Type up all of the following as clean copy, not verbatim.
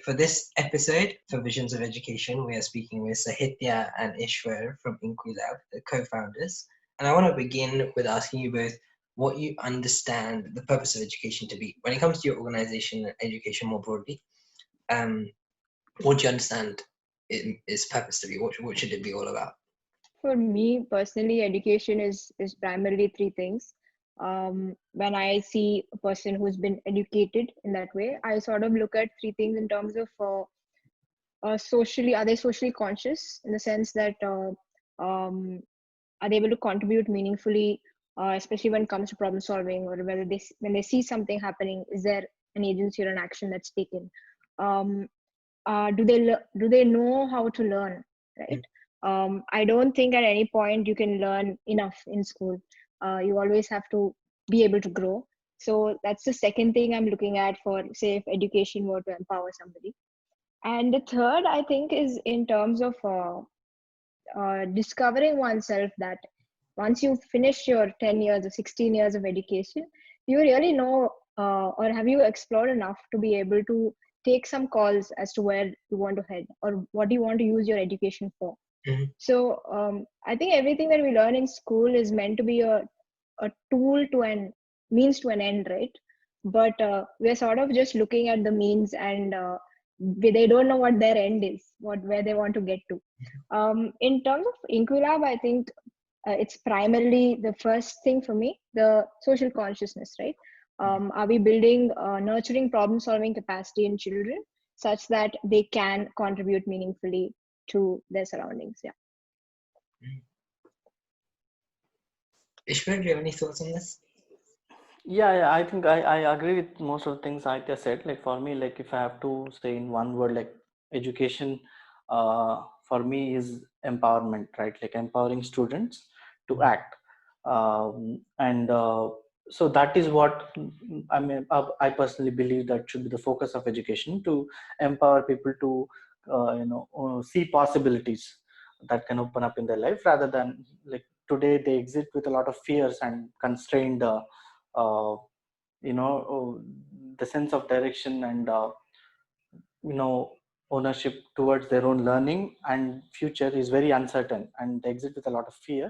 for this episode, for Visions of Education, we are speaking with Sahithya and Eshwar from InquiLab, the co-founders. And I want to begin with asking you both what you understand the purpose of education to be. When it comes to your organization and education more broadly, what do you understand its purpose to be? What should it be all about? For me personally, education is primarily three things. When I see a person who's been educated in that way, I sort of look at three things in terms of socially, are they socially conscious in the sense that are they able to contribute meaningfully, especially when it comes to problem solving, or whether when they see something happening, is there an agency or an action that's taken? Um, do they know how to learn, right? I don't think at any point you can learn enough in school. You always have to be able to grow. So that's the second thing I'm looking at for, say, if education were to empower somebody. And the third, I think, is in terms of discovering oneself, that once you finish your 10 years or 16 years of education, you really know, or have you explored enough to be able to take some calls as to where you want to head or what do you want to use your education for. So I think everything that we learn in school is meant to be a tool to an means to an end, right? But we're sort of just looking at the means, and they don't know what their end is, where they want to get to. In terms of InquiLab, I think it's primarily, the first thing for me, the social consciousness, right? Are we building nurturing problem solving capacity in children such that they can contribute meaningfully to their surroundings? Yeah. Ishwar, do you have any thoughts on this? Yeah, I think I agree with most of the things Sahithya said. Like for me, like if I have to say in one word, like education for me is empowerment, right? Like empowering students to act. And so that is what I mean, I personally believe that should be the focus of education, to empower people to see possibilities that can open up in their life, rather than like today they exist with a lot of fears and constrained uh, the sense of direction and ownership towards their own learning and future is very uncertain, and they exit with a lot of fear.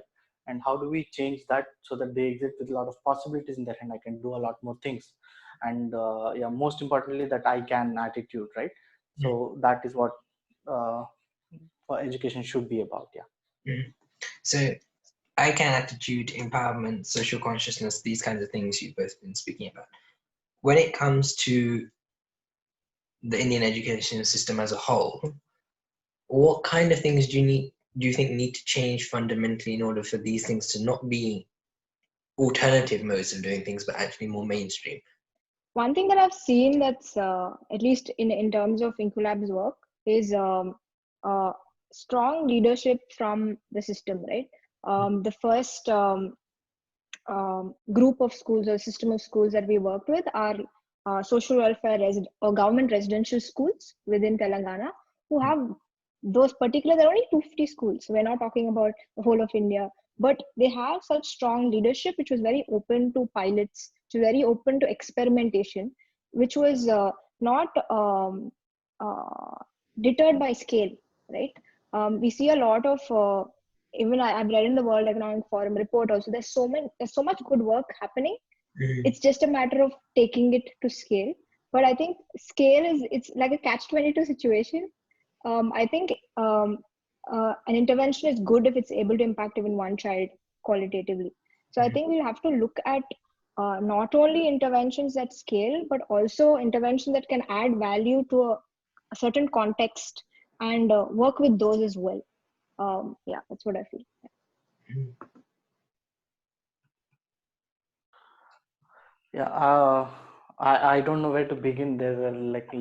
And how do we change that so that they exit with a lot of possibilities in their hand? I can do a lot more things, and most importantly, that I can attitude, right? So that is what education should be about. So I can attitude, empowerment, social consciousness, these kinds of things you've both been speaking about. When it comes to the Indian education system as a whole, what kind of things do you think need to change fundamentally in order for these things to not be alternative modes of doing things, but actually more mainstream? One thing that I've seen that's at least in terms of InquiLab's work is strong leadership from the system, right? The first group of schools or system of schools that we worked with are social welfare or government residential schools within Telangana, who have those particular, there are only 250 schools. So we're not talking about the whole of India, but they have such strong leadership, which was very open to pilots, which was very open to experimentation, which was not deterred by scale, right? We see a lot of even I've read in the World Economic Forum report also, there's so much good work happening. It's just a matter of taking it to scale. But I think scale it's like a catch-22 situation. I think an intervention is good if it's able to impact even one child qualitatively. So I think we'll have to look at not only interventions that scale, but also interventions that can add value to a certain context and work with those as well. That's what I feel. I don't know where to begin. There are like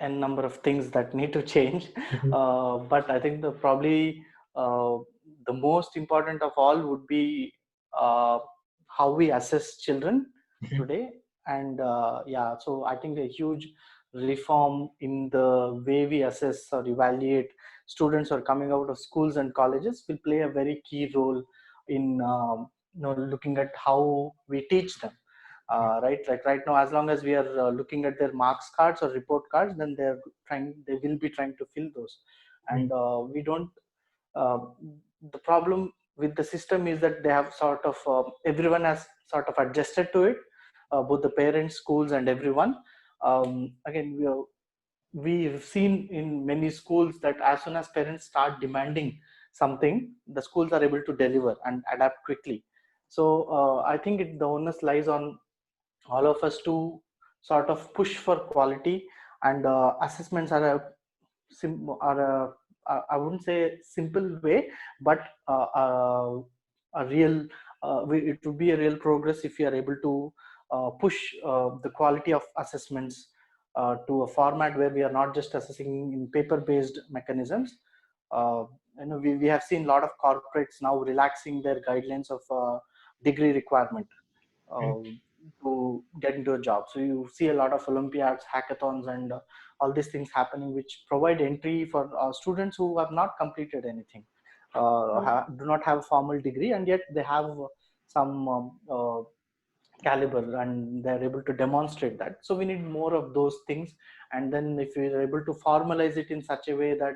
a number of things that need to change, but I think probably the most important of all would be how we assess children today. And so I think a huge reform in the way we assess or evaluate students who are coming out of schools and colleges will play a very key role in looking at how we teach them. right? Like right now, as long as we are looking at their marks cards or report cards, then they will be trying to fill those. And we don't, uh, the problem with the system is that they have sort of, everyone has sort of adjusted to it, both the parents, schools, and everyone. Again, we've seen in many schools that as soon as parents start demanding something, the schools are able to deliver and adapt quickly. So I think the onus lies on all of us to sort of push for quality, and assessments are I wouldn't say simple way, but a real, it would be a real progress if you are able to push the quality of assessments to a format where we are not just assessing in paper-based mechanisms. Uh, we have seen a lot of corporates now relaxing their guidelines of degree requirement uh, to get into a job. So you see a lot of Olympiads, hackathons, and all these things happening, which provide entry for students who have not completed anything, do not have a formal degree, and yet they have some caliber, and they're able to demonstrate that. So we need more of those things. And then if we are able to formalize it in such a way that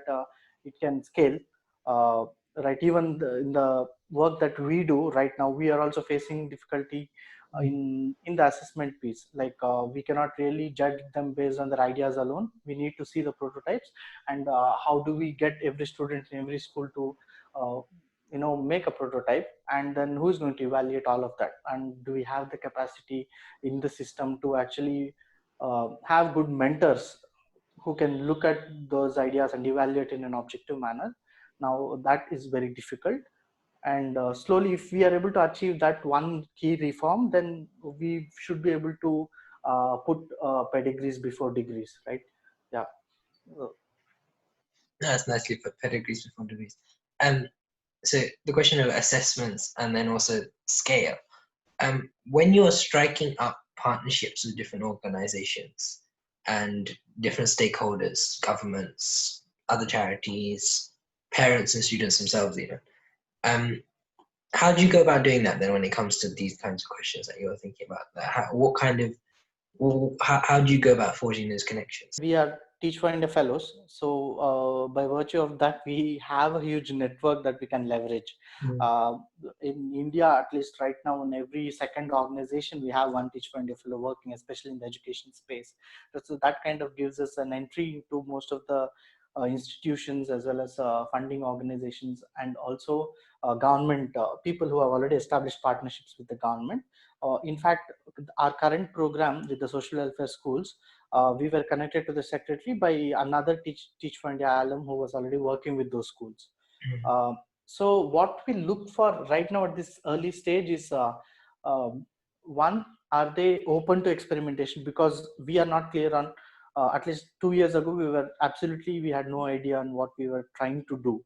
it can scale, uh, right? Even in the work that we do right now, we are also facing difficulty in the assessment piece. Like we cannot really judge them based on their ideas alone. We need to see the prototypes, and how do we get every student in every school to uh, make a prototype, and then who's going to evaluate all of that, and do we have the capacity in the system to actually have good mentors who can look at those ideas and evaluate in an objective manner. Now that is very difficult, and slowly, if we are able to achieve that one key reform, then we should be able to put pedigrees before degrees, right? Yeah. That's nicely put, pedigrees before degrees. So the question of assessments and then also scale. When you're striking up partnerships with different organizations and different stakeholders, governments, other charities, parents and students themselves even, how do you go about doing that then when it comes to these kinds of questions that you're thinking about? How do you go about forging those connections? We are Teach for India fellows, so by virtue of that, we have a huge network that we can leverage. Uh, in India, at least right now, in every second organization, we have one Teach for India fellow working, especially in the education space. So that kind of gives us an entry into most of the institutions, as well as funding organizations, and also government people who have already established partnerships with the government. In fact, our current program with the social welfare schools, we were connected to the secretary by another Teach for India alum who was already working with those schools. So what we look for right now at this early stage is one, are they open to experimentation? Because we are not clear on, at least 2 years ago, we had no idea on what we were trying to do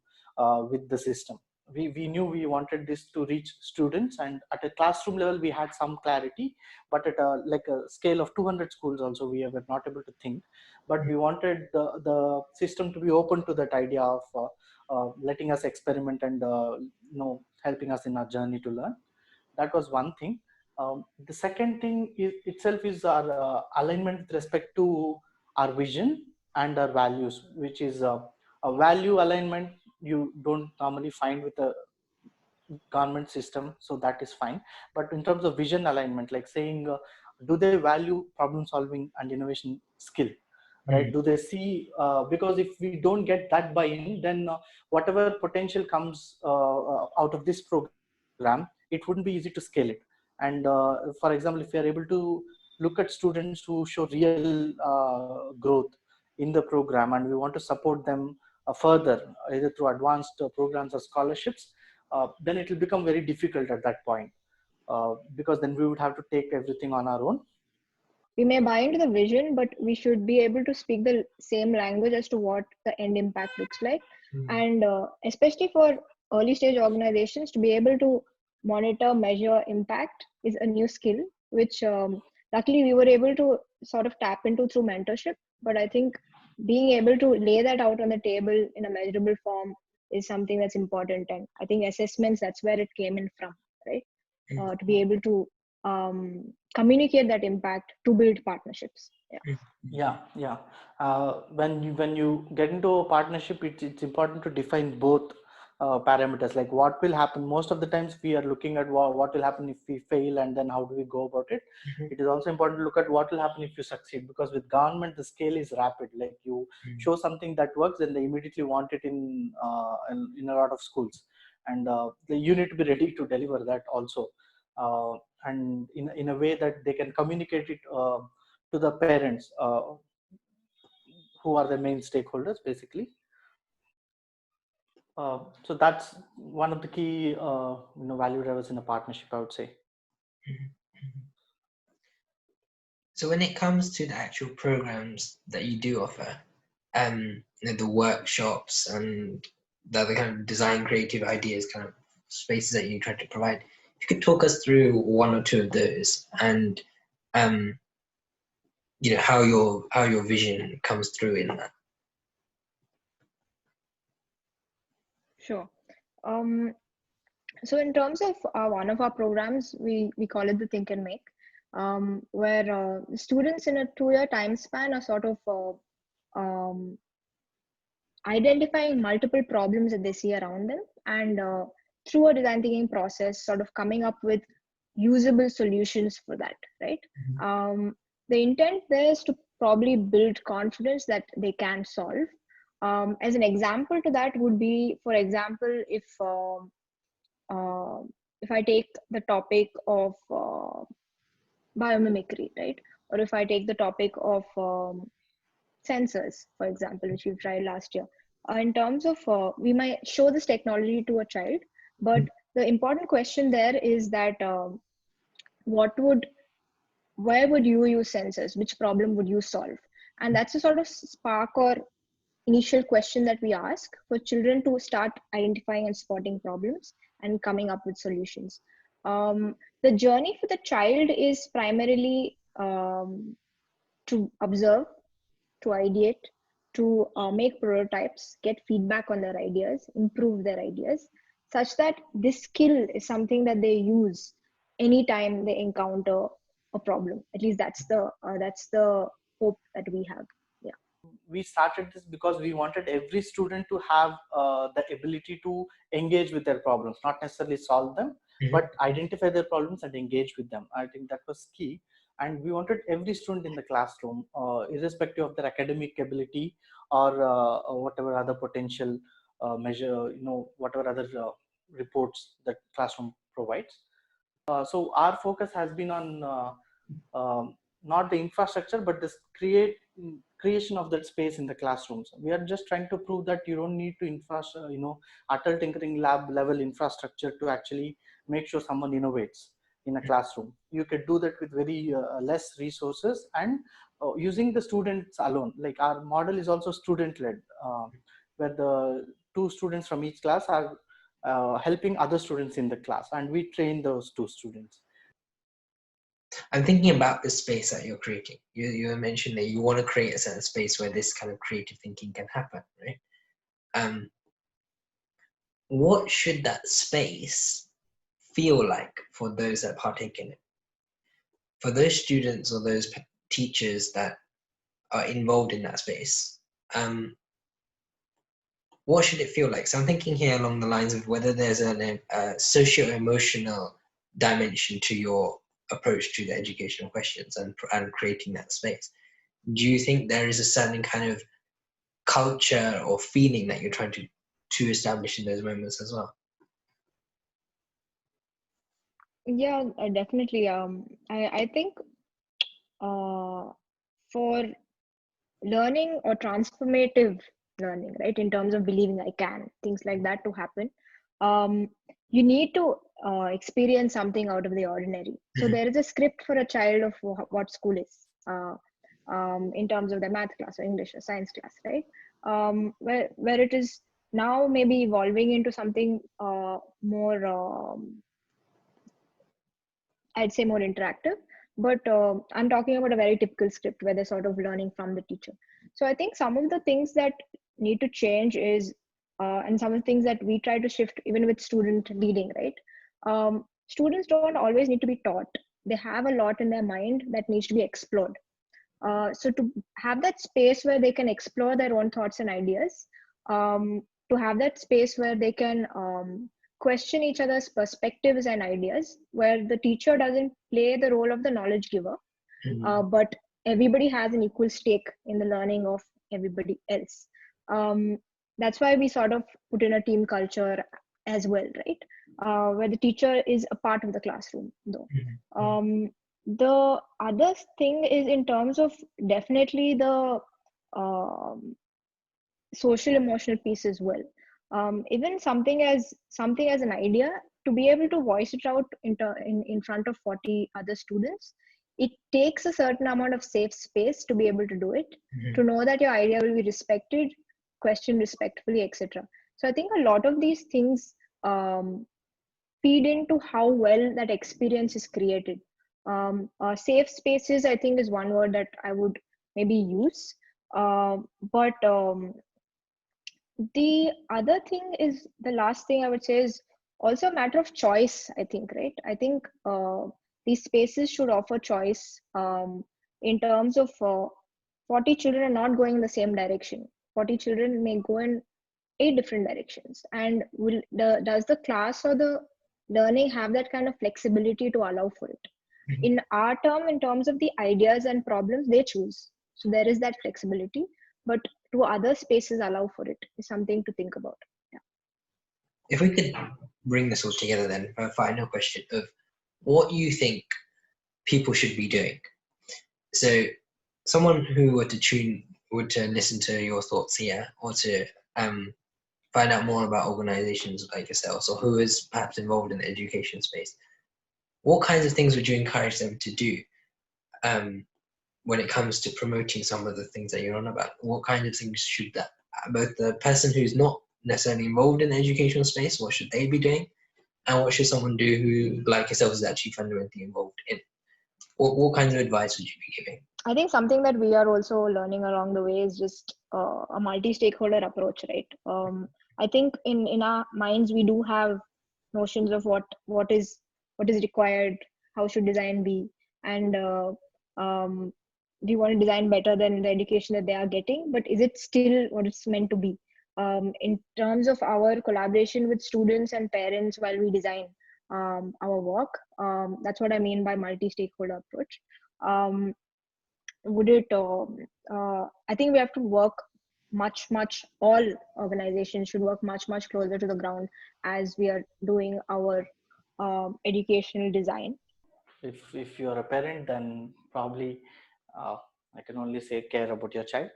with the system. We knew we wanted this to reach students, and at a classroom level we had some clarity, but at a scale of 200 schools also we were not able to think. But we wanted the system to be open to that idea of letting us experiment and helping us in our journey to learn. That was one thing. The second thing itself is our alignment with respect to our vision and our values, which is a value alignment you don't normally find with a government system, so that is fine. But in terms of vision alignment, like saying, do they value problem solving and innovation skill, right? Do they see, because if we don't get that buy-in, then whatever potential comes out of this program, it wouldn't be easy to scale it. And for example, if we are able to look at students who show real growth in the program, and we want to support them further, either through advanced programs or scholarships, then it will become very difficult at that point, because then we would have to take everything on our own. We may buy into the vision, but we should be able to speak the same language as to what the end impact looks like. And especially for early stage organizations, to be able to monitor, measure impact is a new skill, which luckily we were able to sort of tap into through mentorship. But I think being able to lay that out on the table in a measurable form is something that's important. And I think assessments, that's where it came in from, right? To be able to communicate that impact to build partnerships. Yeah. When you get into a partnership, it's important to define both parameters, like what will happen. Most of the times we are looking at what will happen if we fail, and then how do we go about it. It is also important to look at what will happen if you succeed, because with government the scale is rapid. Like you show something that works, and they immediately want it in a lot of schools, and you need to be ready to deliver that also, and in a way that they can communicate it to the parents, who are the main stakeholders basically. So that's one of the key value drivers in a partnership, I would say. So when it comes to the actual programs that you do offer, the workshops and the other kind of design creative ideas kind of spaces that you try to provide, if you could talk us through one or two of those, and how your vision comes through in that. Sure. So in terms of one of our programs, we call it the Think and Make, where students in a 2-year time span are sort of identifying multiple problems that they see around them, and through a design thinking process, sort of coming up with usable solutions for that, right? The intent there is to probably build confidence that they can solve. As an example to that would be, for example, if I take the topic of biomimicry, right? Or if I take the topic of sensors, for example, which we tried last year. In terms of, we might show this technology to a child, but the important question there is that where would you use sensors? Which problem would you solve? And that's a sort of spark or initial question that we ask for children to start identifying and spotting problems and coming up with solutions. The journey for the child is primarily to observe, to ideate, to make prototypes, get feedback on their ideas, improve their ideas, such that this skill is something that they use anytime they encounter a problem. At least that's the hope that we have. We started this because we wanted every student to have the ability to engage with their problems, not necessarily solve them, but identify their problems and engage with them. I think that was key. And we wanted every student in the classroom, irrespective of their academic ability or whatever other potential measure, whatever other reports that classroom provides. So our focus has been on not the infrastructure, but this creation of that space in the classrooms. We are just trying to prove that you don't need to adult tinkering lab level infrastructure to actually make sure someone innovates in a classroom. You could do that with very less resources and using the students alone. Like our model is also student led, where the 2 students from each class are helping other students in the class, and we train those 2 students. I'm thinking about the space that you're creating. You mentioned that you want to create a certain space where this kind of creative thinking can happen, right? What should that space feel like for those that partake in it? For those students or those teachers that are involved in that space, what should it feel like? So I'm thinking here along the lines of whether there's a socio-emotional dimension to your approach to the educational questions and creating that space. Do you think there is a certain kind of culture or feeling that you're trying to establish in those moments as well? Yeah, definitely. I think for learning or transformative learning, right, in terms of believing I can, things like that to happen, you need to experience something out of the ordinary. So there is a script for a child of what school is, in terms of their math class or English or science class, right? Where it is now maybe evolving into something more, I'd say more interactive, but I'm talking about a very typical script where they're sort of learning from the teacher. So I think some of the things that need to change is, and some of the things that we try to shift even with student leading, right? Students don't always need to be taught. they have a lot in their mind that needs to be explored. So to have that space where they can explore their own thoughts and ideas, to have that space where they can question each other's perspectives and ideas, where the teacher doesn't play the role of the knowledge giver, but everybody has an equal stake in the learning of everybody else. That's why we sort of put in a team culture as well, right? Where the teacher is a part of the classroom, though. The other thing is in terms of definitely the social emotional piece as well. Even something as an idea, to be able to voice it out in front of 40 other students, it takes a certain amount of safe space to be able to do it, to know that your idea will be respected, questioned respectfully, etc. So I think a lot of these things feed into how well that experience is created. Safe spaces, I think, is one word that I would maybe use. But the other thing is, the last thing I would say is also a matter of choice, I think, right? I think these spaces should offer choice in terms of 40 children are not going in the same direction. 40 children may go in 8 different directions. And does the class or the learning have that kind of flexibility to allow for it? In our term, in terms of the ideas and problems, they choose. So there is that flexibility, but do other spaces allow for it is something to think about. Yeah. If we could bring this all together then for a final question of what you think people should be doing. So someone who were to listen to your thoughts here, or to find out more about organizations like yourselves, or who is perhaps involved in the education space, what kinds of things would you encourage them to do when it comes to promoting some of the things that you're on about? What kind of things should that, both the person who's not necessarily involved in the educational space, what should they be doing? And what should someone do who, like yourself, is actually fundamentally involved in? What kinds of advice would you be giving? I think something that we are also learning along the way is just a multi-stakeholder approach, right? I think in our minds we do have notions of what is required, how should design be, and do you want to design better than the education that they are getting? But is it still what it's meant to be? In terms of our collaboration with students and parents while we design our work, that's what I mean by multi-stakeholder approach. I think we have to work all organizations should work much closer to the ground as we are doing our educational design. If you're a parent, then probably I can only say care about your child.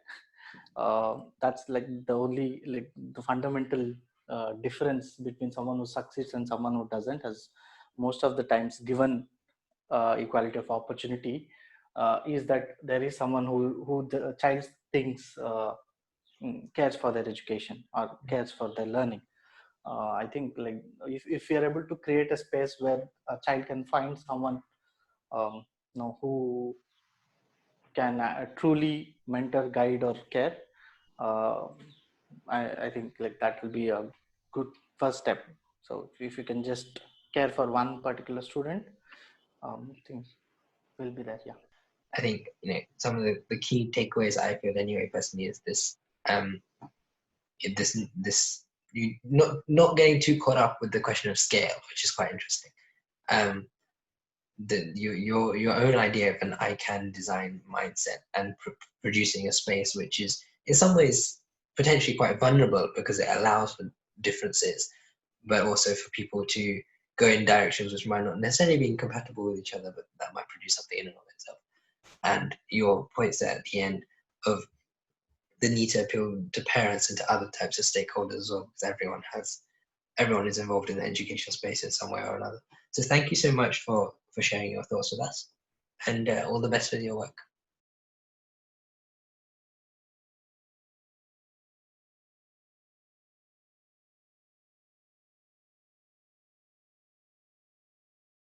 That's like the only, like the fundamental difference between someone who succeeds and someone who doesn't, as most of the times given equality of opportunity, is that there is someone who the child thinks cares for their education or cares for their learning. I think like if we are able to create a space where a child can find someone who can truly mentor, guide, or care, I think like that will be a good first step. So if you can just care for one particular student, things will be there. Yeah. I think some of the key takeaways I feel anyway personally is this you not getting too caught up with the question of scale, which is quite interesting. Your own idea of an I can design mindset, and producing a space which is in some ways potentially quite vulnerable because it allows for differences, but also for people to go in directions which might not necessarily be incompatible with each other, but that might produce something in and of itself. And your points there at the end of the need to appeal to parents and to other types of stakeholders as well, because everyone is involved in the educational space in some way or another. So thank you so much for sharing your thoughts with us, and all the best with your work.